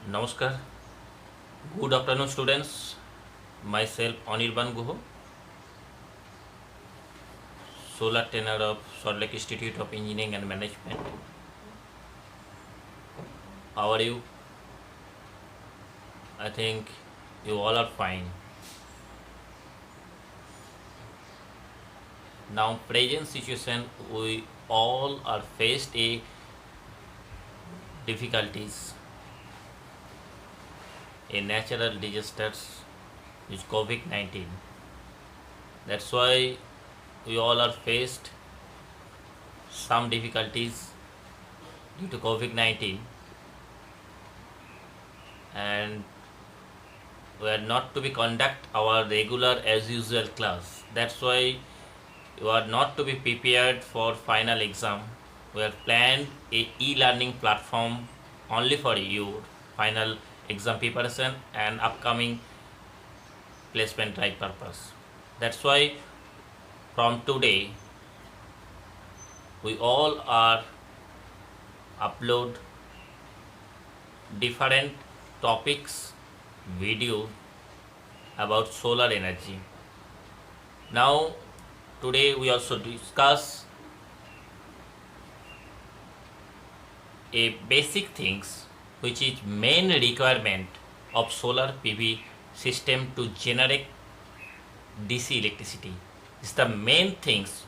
Namaskar. Good afternoon, students. Myself Anirban Guho, solar trainer of Salt Lake Institute of Engineering and Management. How are you? I think you all are fine. Now, present situation, we all are faced a difficulties, a natural disasters, which COVID-19. That's why we all are faced some difficulties due to COVID-19, and we are not to be conduct our regular as usual class. That's why you are not to be prepared for final exam. We have planned a e-learning platform only for your final exam preparation and upcoming placement drive purpose. That's why from today we all are upload different topics video about solar energy. Now today we also discuss a basic things which is main requirement of solar PV system to generate DC electricity. It's the main things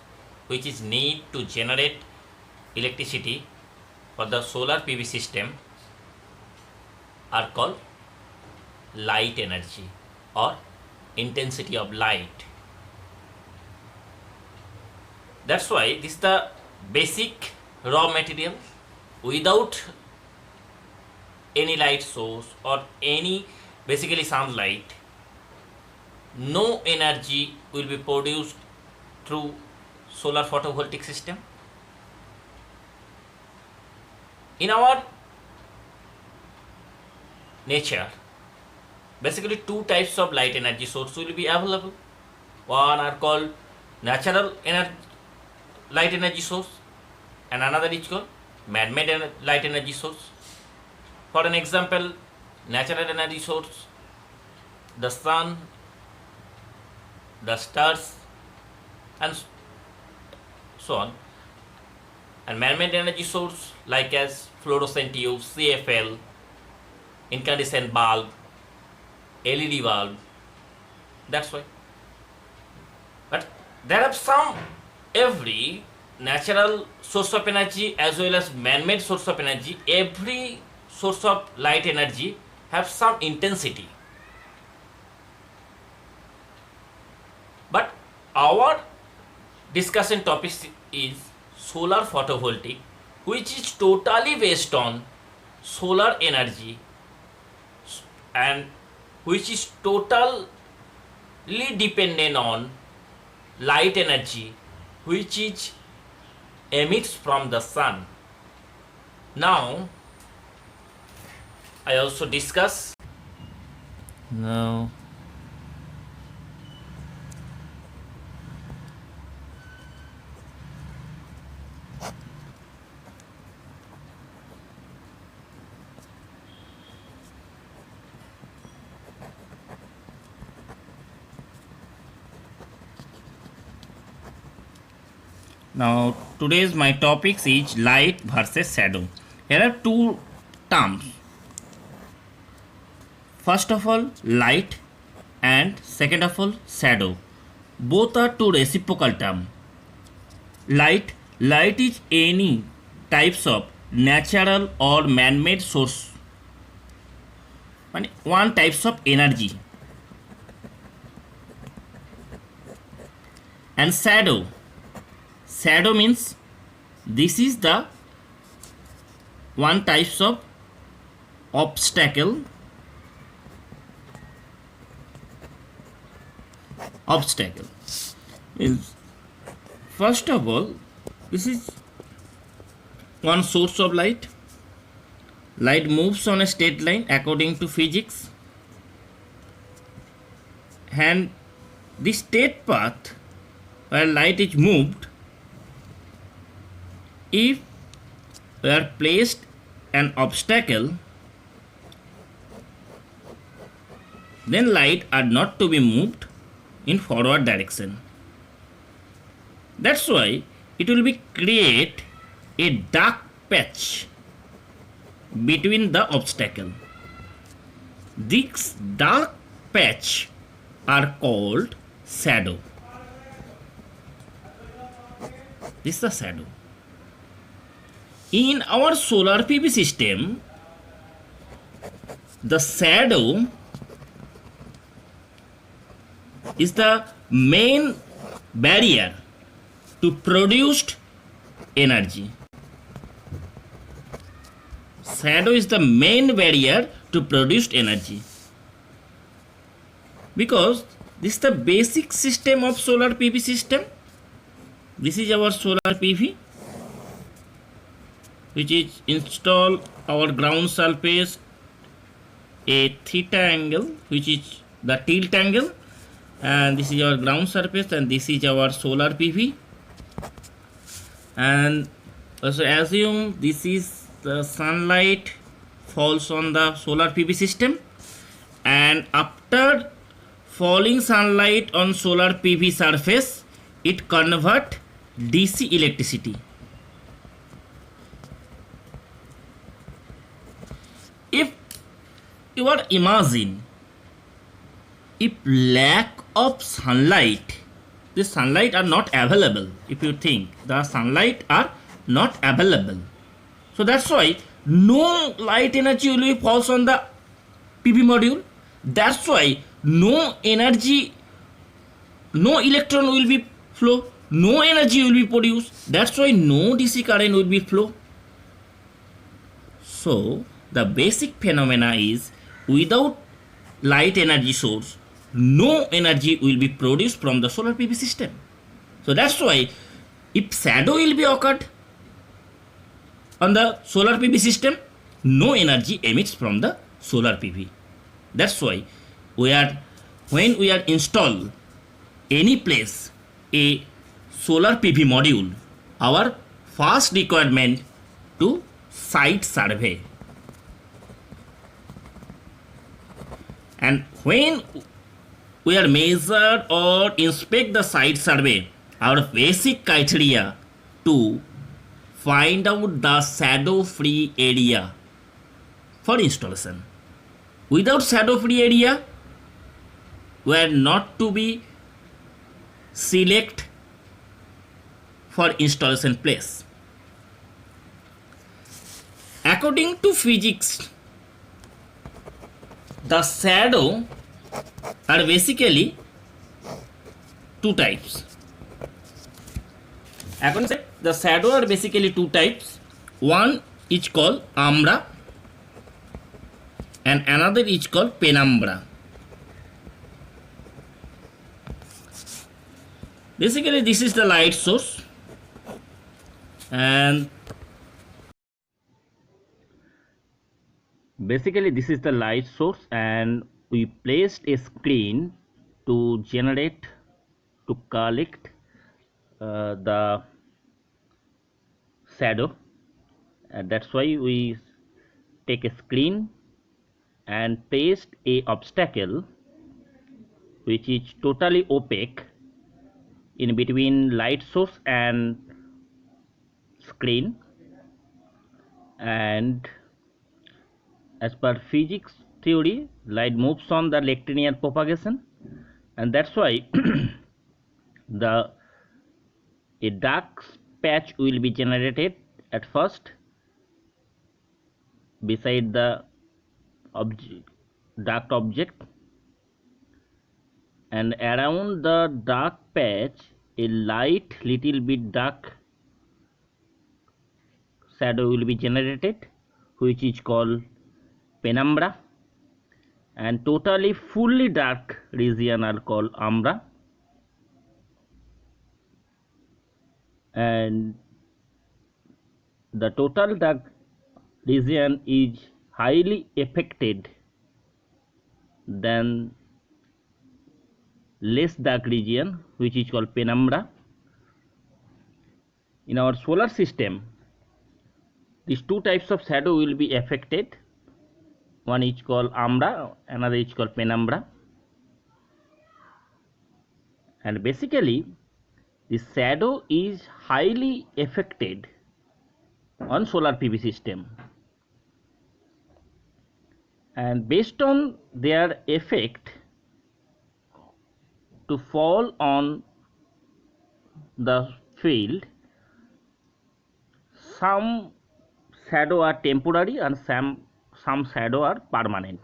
which is need to generate electricity for the solar PV system are called light energy or intensity of light. That's why this is the basic raw material. Without any light source or any basically sunlight, no energy will be produced through solar photovoltaic system. In our nature, basically two types of light energy source will be available. One are called natural light energy source and another is called man-made light energy source. For an example, natural energy source, the sun, the stars and so on, and man-made energy source like as fluorescent tube, CFL, incandescent bulb, LED bulb. That's why. But there are some every natural source of energy as well as man-made source of energy. Every source of light energy have some intensity. But our discussion topic is solar photovoltaic, which is totally based on solar energy and which is totally dependent on light energy which is emits from the sun. Now I also discuss now Now today's my topics is light versus shadow. Here are two terms. First of all light and second of all shadow. Both are two reciprocal term. Light is any types of natural or man-made source. One types of energy. And shadow means this is the one types of obstacle means first of all this is one source of light moves on a straight line according to physics, and the straight path where light is moved, if we are placed an obstacle then light are not to be moved in forward direction. That's why it will be create a dark patch between the obstacle. This dark patch are called shadow. This is the shadow. In our solar PV system, the shadow is the main barrier to produced energy. Shadow is the main barrier to produced energy, because this is the basic system of solar PV system. This is our solar PV, which is install our ground surface a theta angle, which is the tilt angle, and this is our ground surface, and this is our solar PV. And also assume this is the sunlight falls on the solar PV system, and after falling sunlight on solar PV surface, it convert DC electricity. If you are imagine, if lack of sunlight, the sunlight are not available, if you think the sunlight are not available, so that's why no light energy will be falls on the PV module. That's why no energy, no electron will be flow, no energy will be produced. That's why no DC current will be flow. So the basic phenomena is, without light energy source, no energy will be produced from the solar PV system. So that's why if shadow will be occurred on the solar PV system, no energy emits from the solar PV. That's why when we are install any place a solar PV module, our first requirement to site survey. And when we are measure or inspect the site survey, our basic criteria to find out the shadow free area for installation. Without shadow free area, we are not to be select for installation place. According to physics, the shadow are basically two types. According to the shadow are basically two types. One is called umbra and another is called penumbra. Basically this is the light source, and we placed a screen to collect the shadow, and that's why we take a screen and paste a obstacle which is totally opaque in between light source and screen. And as per physics theory, light moves on the linear propagation, and that's why a dark patch will be generated at first beside the dark object, and around the dark patch a light little bit dark shadow will be generated, which is called penumbra, and totally fully dark region are called umbra. And the total dark region is highly affected than less dark region, which is called penumbra. In our solar system, these two types of shadow will be affected. One is called umbra, another is called penumbra. And basically the shadow is highly affected on solar PV system, and based on their effect to fall on the field, some shadow are temporary and some shadow are permanent.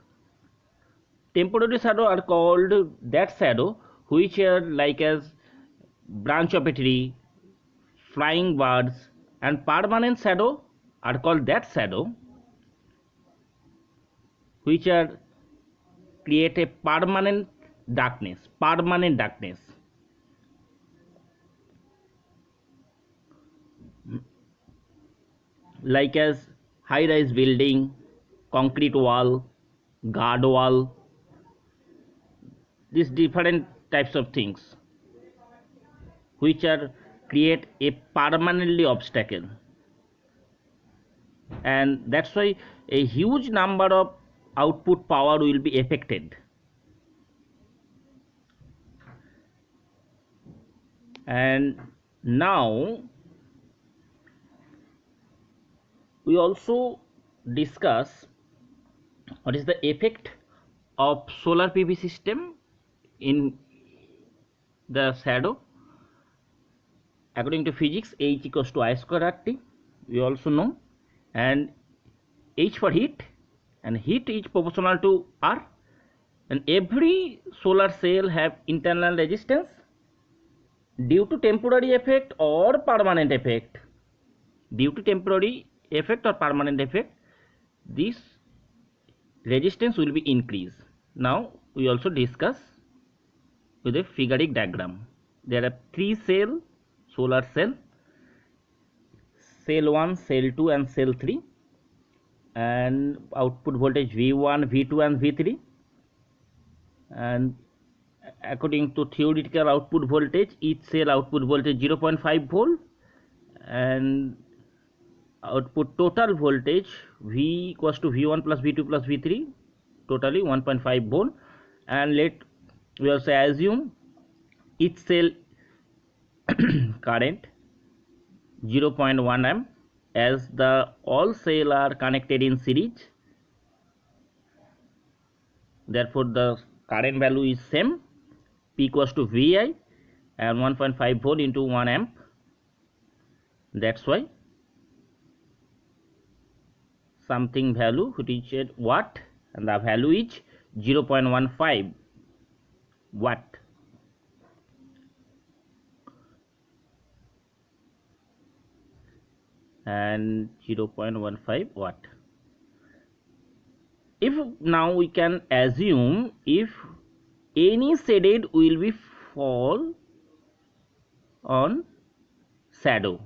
Temporary shadow are called that shadow which are like as branch of a tree, flying birds, and permanent shadow are called that shadow which are create a permanent darkness. Like as high rise building, concrete wall, guard wall, these different types of things which are create a permanently obstacle, and that's why a huge number of output power will be affected. And now we also discuss what is the effect of solar PV system in the shadow. According to physics, H equals to I square RT, we also know, and H for heat, and heat is proportional to R, and every solar cell have internal resistance. Due to temporary effect or permanent effect, due to temporary effect or permanent effect, this resistance will be increased. Now we also discuss with a figurative diagram. There are three solar cell, cell 1, cell 2 and cell 3, and output voltage V1, V2 and V3, and according to theoretical output voltage, each cell output voltage 0.5 volt, and output total voltage V equals to V1 plus V2 plus V3, totally 1.5 volt. And let we also assume each cell current 0.1 amp, as the all cell are connected in series, therefore the current value is same, P equals to Vi, and 1.5 volt into 1 amp. That's why something value which is at watt, and the value is 0.15 watt. And 0.15 watt. If now we can assume if any shaded will be fall on shadow,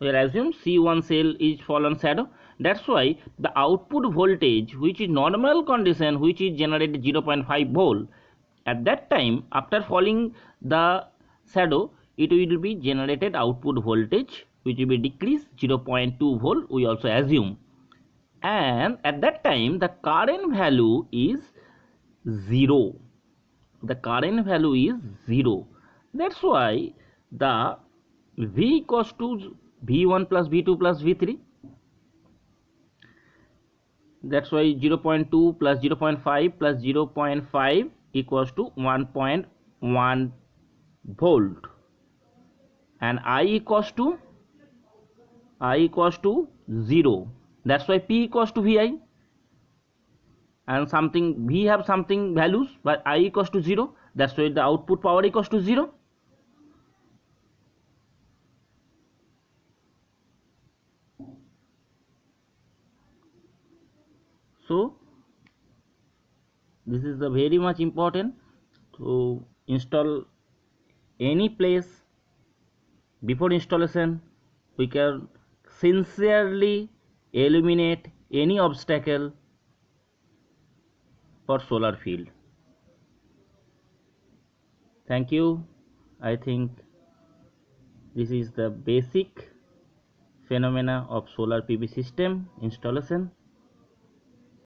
we will assume C1 cell is fall on shadow. That's why the output voltage, which is normal condition, which is generated 0.5 volt, at that time after falling the shadow, it will be generated output voltage which will be decreased 0.2 volt, we also assume, and at that time the current value is 0. The current value is 0. That's why the V equals to V1 plus V2 plus V3. That's why 0.2 plus 0.5 plus 0.5 equals to 1.1 volt, and I equals to 0. That's why P equals to Vi, and something we have something values, but I equals to 0. That's why the output power equals to 0. So this is the very much important to install any place. Before installation, we can sincerely eliminate any obstacle for solar field. Thank you. I think this is the basic phenomena of solar PV system installation.